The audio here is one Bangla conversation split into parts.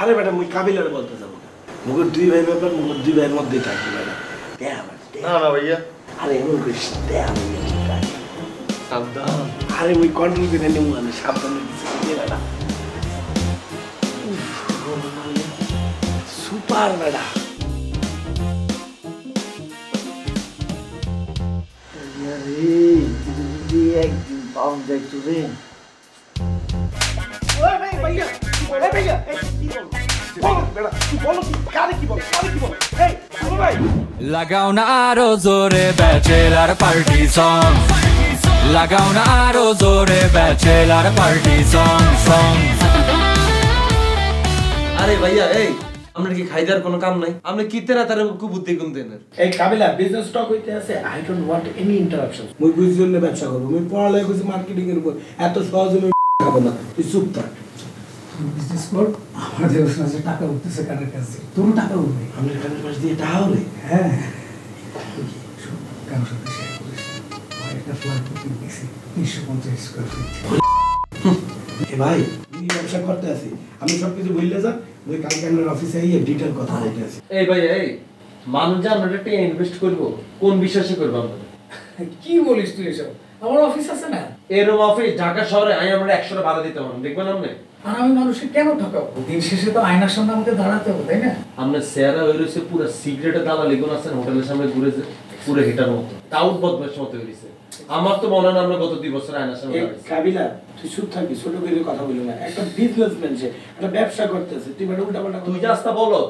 আরে বেটা মুই কাবিলারে বলতে যাবো মুগর দুই ভাই ব্যাপার মুগর দুই ভাইয়ের মধ্যেই থাকবে বেটা না না ভাইয়া আরে এমন করিস সাবধান আরে মুই কন্ট্রোল করে নেবো আমি সাবধানে দিচ্ছি বেটা সুপার বেটা একদিন পাউন্ড যাইতো রে লাগাও না আরো জোরে ব্যাচেলার পার্টি সং লাগাও না আরো জোরে ব্যাচেলার পার্টি সং সং আরে ভাইয়া এই আমরা কি খাইদার কোনো কাম নাই আমরা কিতে না তার খুব বুদ্ধি কোন দেন এই কাবিলা বিজনেস স্টক হইতে আছে I don't want any interruption মুই বুঝির না ব্যবসা করব মুই পড়ালেখা করছি মার্কেটিং এর উপর এত সহজে মুই খাবো না তুই চুপ থাক বিজনেস কর আমার দেবস আছে টাকা উঠতেছে কানের কাছে তোর টাকা উঠবে আমরা কানের পাশ দিয়ে টাকা হলে হ্যাঁ কারোর সাথে শেয়ার করিস একটা ফ্ল্যাট বুকিং দিয়েছি 350 স্কয়ার ফিট এ ভাই তুই ব্যবসা করতে আছি আমি সবকিছু বললে যা ওই কালকে আমার অফিসে এই ডিটেইল কথা বলতে আছি এই ভাইয়া এই মানুষ যে আমরা একটা ইনভেস্ট করব কোন বিশ্বাসে করব আমরা কি বলিস তুই এসব আমার অফিস আছে না এরকম অফিস ঢাকা শহরে আমরা 100 ভাড়া দিতে পারবো দেখবেন আপনি আর আমি মানুষকে কেন ঠকাবো দিন শেষে তো আয়নার সামনে আমাকে দাঁড়াতে হবে তাই না আমরা সেরা হইছে পুরো সিগারেটের দালালি গুণ আছেন হোটেলের সামনে ঘুরেছে পুরো হিটার মতো টাউট বদমাশ মতো হইছে আমার তো মনে হয় আমরা গত 2 বছর আয়নার সামনে দাঁড়াইছি কাবিলা তুই চুপ থাকবি ছোট করে কথা বলি না একটা বিজনেসম্যান সে একটা ব্যবসা করতেছে তুই বড় উল্টা পাল্টা তুই জাস্তা বলো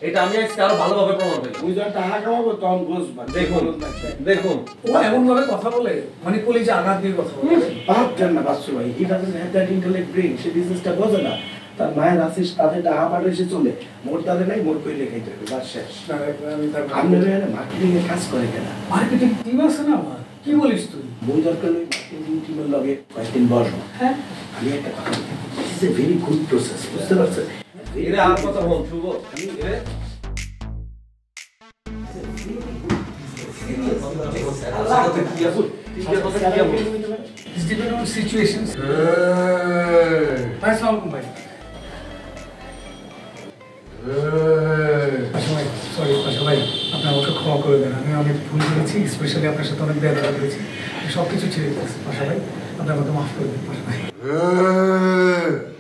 এটা আমি আজকে আরো ভালোভাবে প্রমাণ পাই তুই যখন টাকা কামাবো তখন বুঝবা দেখুন দেখুন ও এমন ভাবে কথা বলে মানে কলিজে আঘাত দিয়ে কথা বলে বাপ জান না বাচ্চু ভাই he doesn't have that intellect brain সে বিজনেসটা বোঝে না তার মায়ের আসিস তাদের টাকা পাঠায় সে চলে মোর তাদের নাই মোর কইলে খাইতে হবে বাস শেষ আমি তার আপনারা মার্কেটিং এর কাজ করে কেন মার্কেটিং টিম আছে না আমার কি বলিস তুই বই দরকার ওই মার্কেটিং টিমের লগে কয়েকদিন বসো হ্যাঁ আমি একটা কথা বলি this is a very good process বুঝতে পারছেন এরে আর কথা বল শুভ এরে It's depend on situations. Assalamualaikum bhai. পাশা ভাই সরি পাশা ভাই আপনি আমাকে ক্ষমা করে দেন আমি অনেক ভুল করেছি স্পেশালি আপনার সাথে অনেক বেয়াদবি করেছি আমি সব কিছু ছেড়ে দিয়েছি পাশা ভাই আপনি আমাকে মাফ করে দিন পাশা ভাই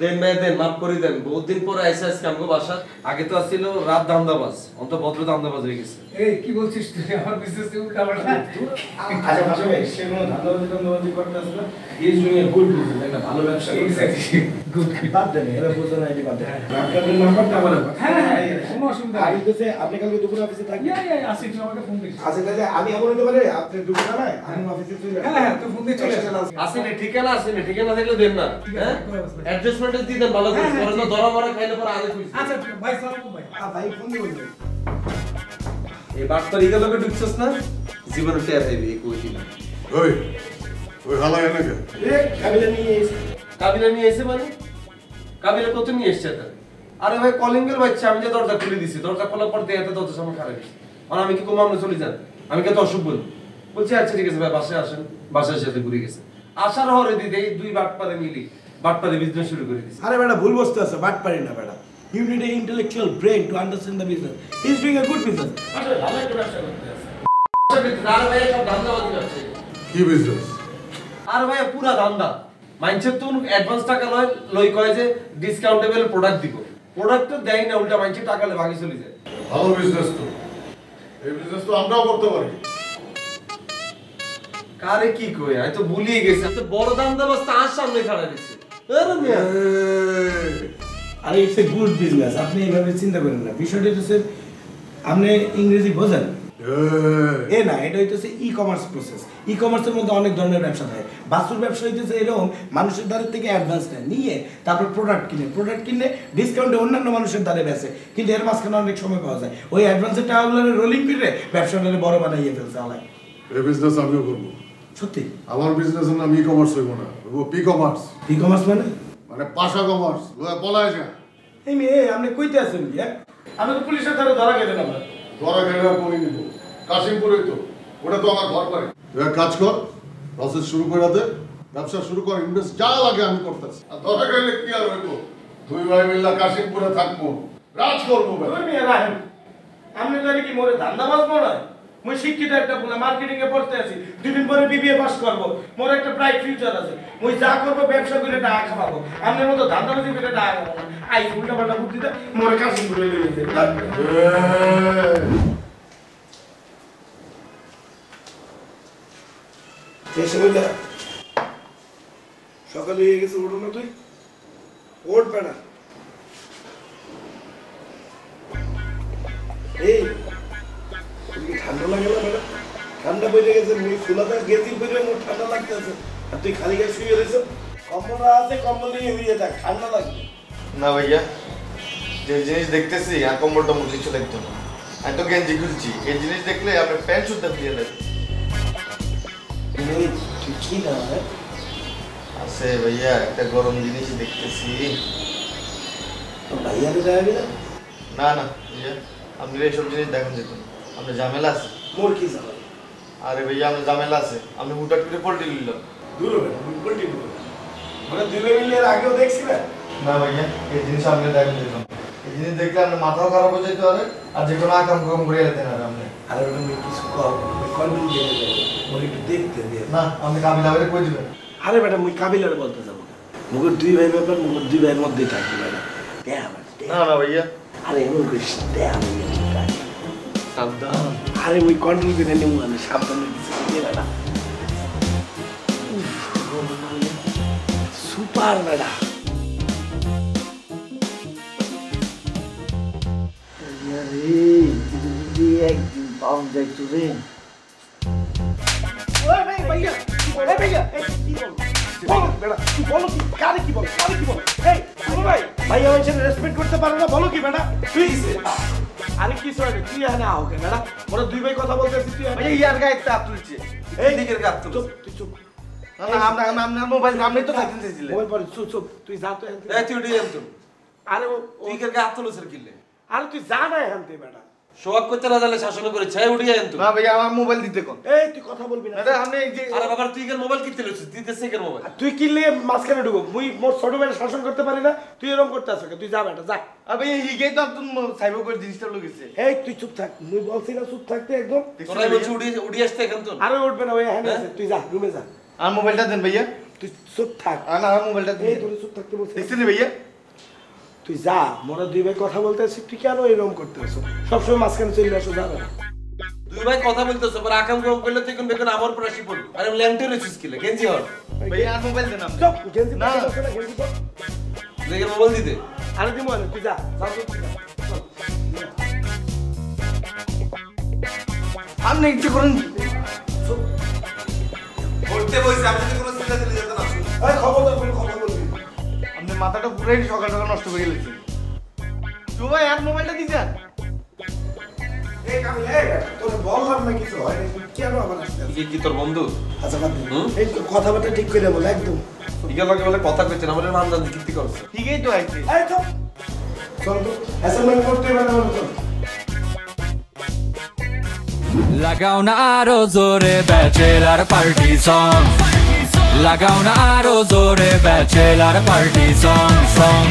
দেন ভাই দেন মাফ করে দেন বহুত দিন পরে আইসা আজকে আমগো বাসা আগে তো আসছিল রাত ধান্দাবাজ অন্ত ভদ্র ধান্দাবাজ হয়ে গেছে এই কি বলছিস তুই আমার বিজনেস উল্টা পাল্টা আচ্ছা বাচ্চু ভাই সে কোনো ধান্দাবাজি করতেছে না is doing a good business একটা ভালো ব্যবসা এক্স্যাক্টলি গুড বাদ দেন এরা বোঝা নাই বাদ দেন আপনাদের নাম্বারটা আমার হ্যাঁ কোনো অসুবিধা আমি তো আপনি কালকে দুপুরে অফিসে থাকবেন আসি তুই আমাকে ফোন দিস আচ্ছা তাহলে আমি এমন হতে পারে আপনি দুপুরে না আমি অফিসে চলে হ্যাঁ তুই ফোন দিয়ে চলে আসি আসেনি ঠিকানা আসেনি ঠিকানা থাকলে দেন না হ্যাঁ অ্যাডজাস্টমেন্ট দিয়ে দেন ভালো করে পরে তো ধরা মরা খাইলে পরে আগে কইছি আচ্ছা ভাই সালাম ভাই ভাই ফোন দিবেন এই বাটপার ইগা লগে ঢুকছস না জীবনে টের হইবে এই কইছি না ওই ওই হালা এনেকে এ কাবিলা নিয়ে এসে কাবিলা নিয়ে এসে মানে কাবিলা কত নিয়ে এসছে তার আরে ভাই কলিং বেল বাজছে আমি যে দরজা খুলে দিছি দরজা খোলার পর দেয়াতে দরজা সামনে খারাপ হইছে আর আমি কি কমানো চলে যান আমি কি তো অসুখ বল বলছি আচ্ছা ঠিক আছে ভাই বাসায় আসেন বাসার সাথে ঘুরে গেছে আসার হরে দিতে দুই বাটপারে মিলি বাটপারে বিজনেস শুরু করে দিছি আরে বেটা ভুল বসতে আছে বাট পারি না বেটা you need a intellectual brain to understand the business he is doing a good business আসলে ভালো একটা ব্যবসা করতে আছে আর ভাই সব ধান্দাবাজি করছে কি বিজনেস আর ভাই পুরা ধান্দা মাইন্ডসেট তো অ্যাডভান্স টাকা লই কয় যে ডিসকাউন্টেবল প্রোডাক্ট দিব প্রোডাক্ট তো দেয় না উল্টা মাইন্ডসেট টাকা লে ভাগে চলে যায় ভালো বিজনেস তো এই বিজনেস তো আমরাও করতে পারি কারে কি কই আমি তো ভুলিয়ে গেছি তো বড় ধান্দাবাজ তার সামনে খাড়া দিছে আরে মিয়া আরে ইটস এ গুড বিজনেস আপনি এইভাবে চিন্তা করেন না বিষয়টা হচ্ছে আপনি ইংরেজি বোঝেন এ না এটা হইতেছে ই কমার্স প্রসেস ই কমার্সের মধ্যে অনেক ধরনের ব্যবসা থাকে বাসুর ব্যবসা হইতেছে এরকম মানুষের দ্বারের থেকে অ্যাডভান্স নেয় নিয়ে তারপর প্রোডাক্ট কিনে ডিসকাউন্টে অন্যান্য মানুষের দ্বারে বেচে কিন্তু এর মাঝখানে অনেক সময় পাওয়া যায় ওই অ্যাডভান্সের টাকাগুলো রোলিং করে ব্যবসাটাকে বড় বানাইয়ে ফেলছে আলাই এই বিজনেস আমিও করবো সত্যি আমার বিজনেসের নাম ই কমার্স হইব না ও পি কমার্স ই কমার্স মানে মানে পাশা কমার্স বলায় যায় এই মেয়ে আপনি কইতে আছেন কি আমি তো পুলিশের দ্বারা ধরা গেলেন আমরা ধরা গেলে আর করে নিব কাশিমপুরেই তো ওটা তো আমার ঘর বাড়ি তুই এক কাজ কর প্রসেস শুরু করে দে ব্যবসা শুরু কর ইনভেস্ট যা লাগে আমি করতেছি আর ধরা গেলে কি আর হইব দুই ভাই মিল্লা কাশিমপুরে থাকবো, রাজ করবো বেটা। তুমি রাহেন আপনি জানি কি মোরে ধান্দাবাজ মনে হয়? মুই শিক্ষিত একটা পুনা মার্কেটিং এ পড়তে আছি, 2 দিন পরে বিবিএ পাস করব, মোর একটা ব্রাইট ফিউচার আছে, মুই যা করব ব্যবসা করে টাকা খাওয়াবো, আপনার মতো ধান্দাবাজি করে টাকা খাওয়াবো না। আই উল্টা পাল্টা বুদ্ধিতে মোরে কাশিম করে লইছে। এসে বলে সকালে হয়ে গেছে, উঠো না তুই, ওঠ বেটা। এই ঠান্ডা লাগে না বেটা? ঠান্ডা পড়ে গেছে, মুই ফুলাতে গেছি পড়ে মোর ঠান্ডা লাগতেছে, আর তুই খালি গায়ে শুয়ে রয়েছ। কম্বল আছে, কম্বল নিয়ে হইয়ে থাক, ঠান্ডা লাগবে না ভাইয়া, যে জিনিস দেখতেছি আর কম্বল টম্বল কিছু দেখতো না। আমি তো গেঞ্জি খুলছি, এই জিনিস দেখলে আপনার প্যান্ট শুদ্ধা দিয়ে দেবে। তুই কি না আছে ভাইয়া, একটা গরম জিনিসই দেখতেছি। ভাইয়াকে যাবি না? না না ভাইয়া, আপনি এইসব জিনিস দেখেন যেত না, আপনার ঝামেলা আছে। মোর কি যাবে? আরে ভাইয়া আপনার ঝামেলা আছে, আপনি হুটাট করে পোল্ট্রি নিলাম। দূর হবে না, উল্টি দূর। মানে দুই মিলে আগেও দেখছি না। না ভাইয়া, এই জিনিস আপনি দেখেন যেত না, এই জিনিস দেখলে আপনার মাথাও খারাপ হয়ে যেতে পারে, আর যে কোনো আকাম কুকাম করে যেতে না আপনি। আরে ওটা আমি কিছু কর, কন্ট্রোল দিয়ে দেবো, মোর একটু দেখতে দিয়ে। না, আপনি কাবিলা করে কই দিবেন? আরে বেটা মুই কাবিলারে বলতে যাবো না, মুখের দুই ভাই ব্যাপার, মুখের দুই ভাইয়ের মধ্যেই থাকবে বেটা। না না ভাইয়া, আরে এমন করিস না, সাবধান। আরে মুই কন্ট্রোল করে নিব, আমি সাবধানে দিচ্ছি বেটা। সুপার বেটা। একদিন পাউন্ড যাইতো রে। রেসপেক্ট করতে পারো না, বলো কি বেটা? আরে কি সরে তুই এখানে আও কেন বেটা? ওরা দুই ভাই কথা বলতেছিস, তুই ভাইয়া ইয়ার গায়ে তাপ তুলছে, এই দিকের গায়ে তুলছে। চুপ, তুই চুপ। না না, আপনার মোবাইল আপনি তো থাকতেন চাইছিলেন। মোবাইল পরে চুপ চুপ, তুই যা তো এখান থেকে। এই তুই উঠে যান তো, আরে তুই কে গায়ে হাত তুলছিস কিলে? আরে তুই যা না এখান থেকে বেটা। শোয়াক করতে না জানলে শাসন করে ছাই উঠে যান তো। না ভাইয়া, আমার মোবাইল দিতে কোন। এই তুই কথা বলবি না। এটা আপনি এই যে আরে বাবা তুই কে মোবাইল কিনতে লছিস? দিতেছে কে মোবাইল? আর তুই কিনলে মাঝখানে ঢুকো, মুই মোর ছোট ভাইয়ের শাসন করতে পারি না, তুই এরকম করতে আসো, তুই যা বেটা যা। আবে হিগেই তো আপনি সাইবার করে জিনিসটা লগেছে। এই তুই চুপ থাক, মুই বলছি না চুপ থাকতে একদম। তোরা বলছিস উড়ি আসতে এখন তো। আরে উঠবে না, ওই এখানে আছে, তুই যা রুমে যা, আর মোবাইলটা দেন ভাইয়া। তুই চুপ থাক। আর না, আমার মোবাইলটা এই দেন। তোর চুপ থাকতে বলছি, দেখছেন ভাইয়া? তুই যা। মোরা দুই ভাই কথা বলতে আসি, তুই কেন এরকম করতে আসো? সবসময় মাঝখানে চলে আসো, যা বেটা। দুই ভাই কথা বলতেছ, পরে আকাম কাম করলে তুই কোন বেকন আমার উপর আসি পড়বি। আরে ল্যান্টে রইছিস কিলে? গেঞ্জি হল। ভাইয়া আর মোবাইল দেন আপনি। চুপ, গেঞ্জি না। পরে বসে না, গেঞ্জি পর। দেখে মোবাইল দিতে। আরে দিমু না, তুই যা যা চুপ যা। চল। আপনি ইচ্ছে করেন চুপ। পড়তে বইছে, আমি যদি কোনো চিন্তা দিলে যেত না। এই খবরদার করে কথা বলবি। আপনি মাথাটা পুরাই সকাল সকাল নষ্ট করে গেলেছেন। তো ভাই আর মোবাইলটা দিছেন? এই কামি, এই বেটা, তোর বললাম না কিছু হয় না, তুই কেন আবার আসতে আসিস? কি তোর বন্ধু? আচ্ছা বাদ দে। হুম? এই তো কথাবার্তা ঠিক করে বল একদম। ইগা লাগে বলে কথা কইছেন, আমাদের মানদান কীর্তি করছে। ঠিকই তো আইছে। এই চুপ। চল তো অ্যাসাইনমেন্ট করতে হবে না বল, চল। লাগাও না আরো জোরে ব্যাচেলার পার্টি সং, লাগাও না আরো জোরে ব্যাচেলার পার্টি সং।